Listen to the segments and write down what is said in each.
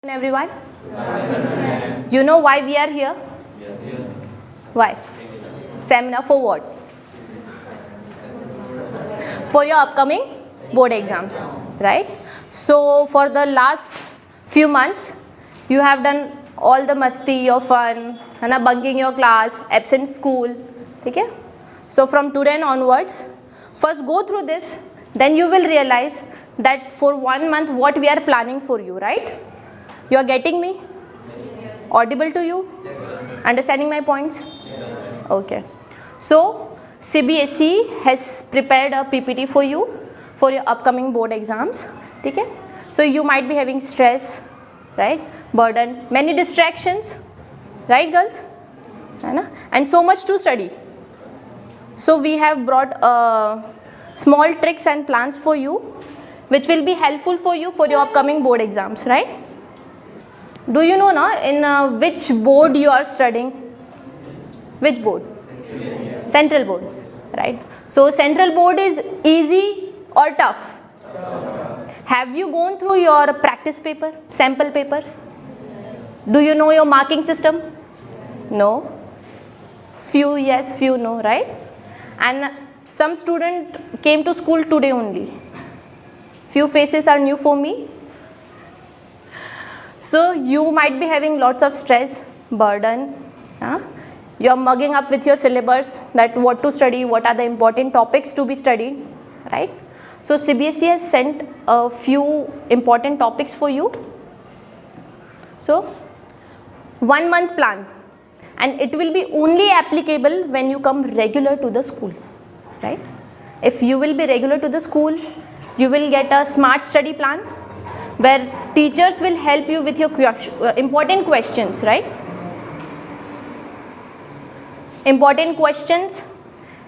Everyone, you know why we are here? Why? Seminar for what? For your upcoming board exams, right? So for the last few months, you have done all the masti, your fun, bunking your class, absent school, okay? So from today onwards, first go through this, then you will realize that for 1 month what we are planning for you, right? You are getting me? Yes. Audible to you? Yes. Understanding my points? Yes. Okay. So CBSE has prepared a PPT for you for your upcoming board exams. Okay? So you might be having stress, right? Burden, many distractions, right girls? And so much to study. So we have brought small tricks and plans for you which will be helpful for you for your upcoming board exams, right? Do you know now in which board you are studying? Which board? Central board, right? So central board is easy or tough? Have you gone through your practice paper, sample papers? Do you know your marking system? No. Few yes, few no, right? And some student came to school today only. Few faces are new for me. So you might be having lots of stress, burden. You are mugging up with your syllabus that what to study, what are the important topics to be studied, right? So CBSE has sent a few important topics for you. So 1 month plan, and it will be only applicable when you come regular to the school, right? If you will be regular to the school, you will get a smart study plan where teachers will help you with your important questions, right? Important questions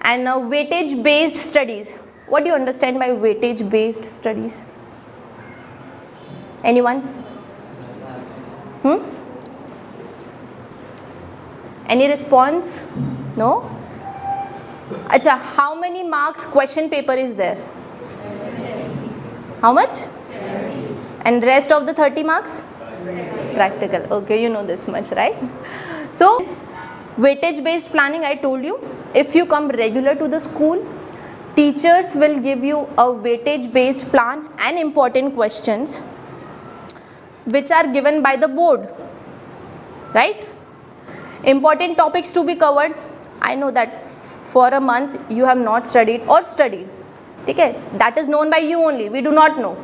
and weightage based studies. What do you understand by weightage based studies? Anyone? Any response? No? Acha, how many marks question paper is there? How much? And rest of the 30 marks? Practical. Okay, you know this much, right? So, weightage based planning, I told you, if you come regular to the school, teachers will give you a weightage based plan and important questions which are given by the board, right? Important topics to be covered. I know that for a month you have not studied or studied. Okay? That is known by you only, we do not know.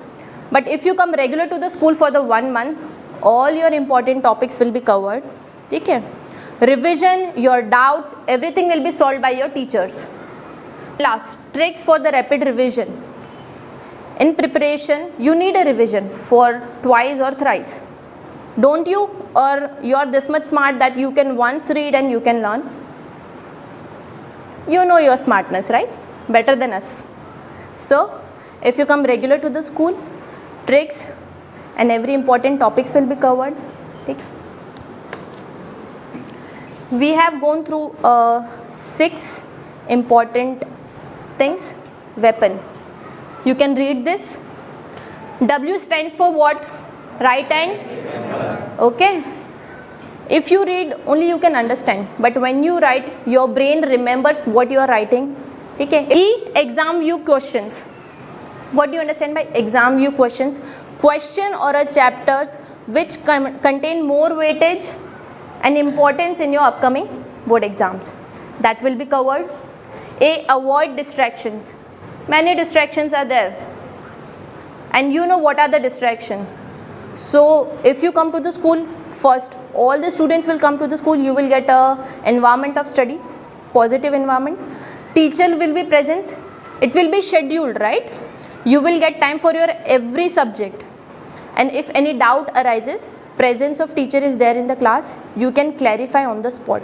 But if you come regular to the school for the 1 month, all your important topics will be covered. Okay? Revision, your doubts, everything will be solved by your teachers. Last, tricks for the rapid revision. In preparation, you need a revision for twice or thrice. Don't you? Or you are this much smart that you can once read and you can learn? You know your smartness, right? Better than us. So, if you come regular to the school, tricks and every important topics will be covered. Okay. We have gone through 6 important things. Weapon. You can read this. W stands for what? Right hand. Okay. If you read, only you can understand. But when you write, your brain remembers what you are writing. Okay. E, exam view questions. What do you understand by exam view questions? Question or a chapters which contain more weightage and importance in your upcoming board exams. That will be covered. A, avoid distractions. Many distractions are there. And you know what are the distractions. So if you come to the school, first all the students will come to the school, you will get a environment of study, positive environment. Teacher will be present. It will be scheduled, right? You will get time for your every subject, and if any doubt arises, presence of teacher is there in the class, you can clarify on the spot.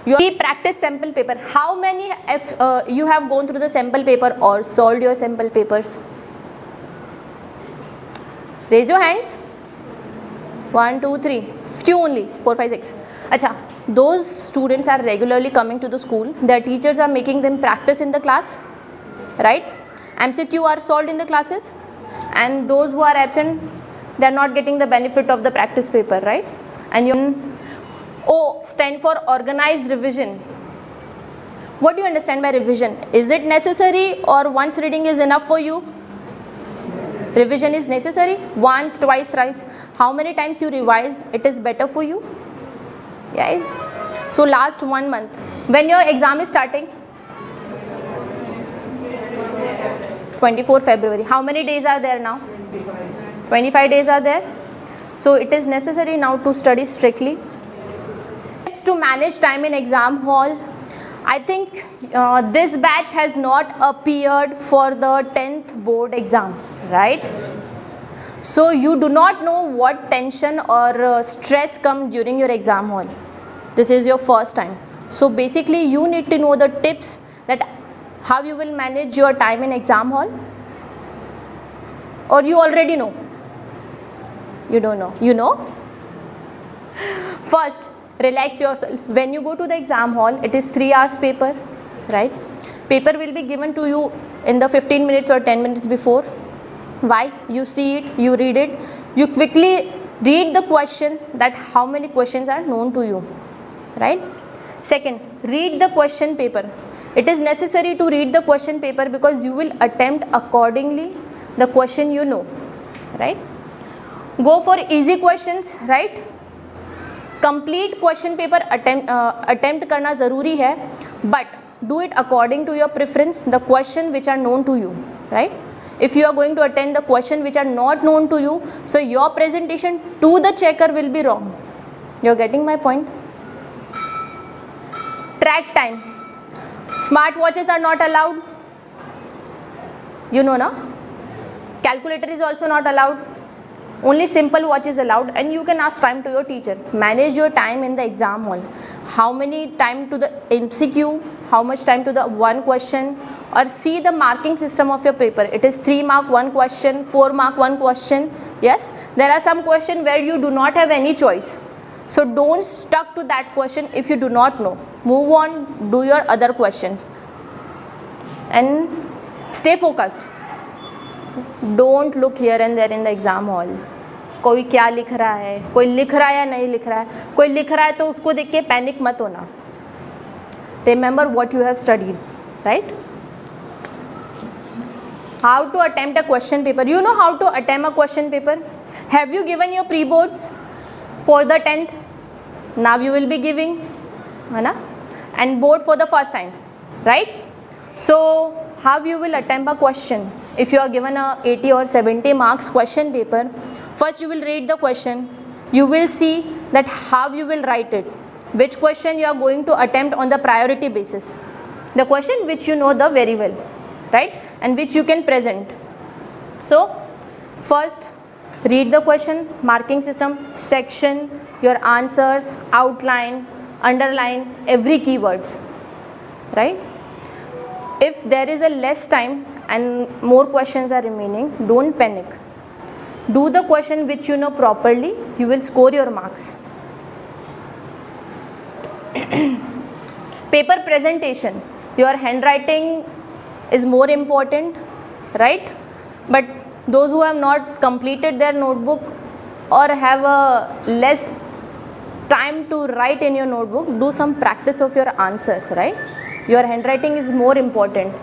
You practice sample paper. How many you have gone through the sample paper or solved your sample papers? Raise your hands. 1, 2, 3. Few only. 4, 5, 6. Acha, those students are regularly coming to the school. Their teachers are making them practice in the class, right? MCQ are solved in the classes, and those who are absent, they are not getting the benefit of the practice paper, right? And O stand for organized revision. What do you understand by revision? Is it necessary or once reading is enough for you? Revision is necessary. Once, twice, thrice. How many times you revise, it is better for you. Yeah. So last 1 month, when your exam is starting? 24 February. How many days are there now? 25 days are there. So it is necessary now to study strictly. Tips to manage time in exam hall. I think this batch has not appeared for the 10th board exam, right? So you do not know what tension or stress comes during your exam hall. This is your first time. So basically you need to know the tips that how you will manage your time in exam hall. Or you already know? You don't know. You know? First, relax yourself. When you go to the exam hall, it is 3 hours paper, right? Paper will be given to you in the 15 minutes or 10 minutes before. Why? You see it, you read it, you quickly read the question, that how many questions are known to you, right? Second, read the question paper. It is necessary to read the question paper because you will attempt accordingly the question you know, right? Go for easy questions, right? Complete question paper attempt करना ज़रूरी है, but do it according to your preference, the question which are known to you, right? If you are going to attend the question which are not known to you, so your presentation to the checker will be wrong. You are getting my point? Track time. Smart watches are not allowed. You know, na? Calculator is also not allowed. Only simple watch is allowed, and you can ask time to your teacher. Manage your time in the exam hall. How many time to the MCQ, how much time to the one question, or see the marking system of your paper. It is 3 mark 1 question, 4 mark 1 question. Yes, there are some questions where you do not have any choice. So don't stuck to that question if you do not know. Move on, do your other questions. And stay focused. Don't look here and there in the exam hall. कोई क्या लिख रहा है, कोई लिख रहा है या नहीं लिख रहा है, कोई लिख रहा है तो उसको देख के पैनिक मत होना. Remember what you have studied, right? How to attempt a question paper. You know how to attempt a question paper? Have you given your pre-boards for the 10th? Now you will be giving, and board for the first time, right? So how you will attempt a question? If you are given a 80 or 70 marks question paper, first you will read the question. You will see that how you will write it. Which question you are going to attempt on the priority basis. The question which you know the very well, right? And which you can present. So first read the question, marking system, section, your answers, outline, underline, every keywords, right? If there is a less time and more questions are remaining, don't panic. Do the question which you know properly, you will score your marks. Paper presentation. Your handwriting is more important, right? But those who have not completed their notebook or have a less time to write in your notebook, do some practice of your answers, right? Your handwriting is more important.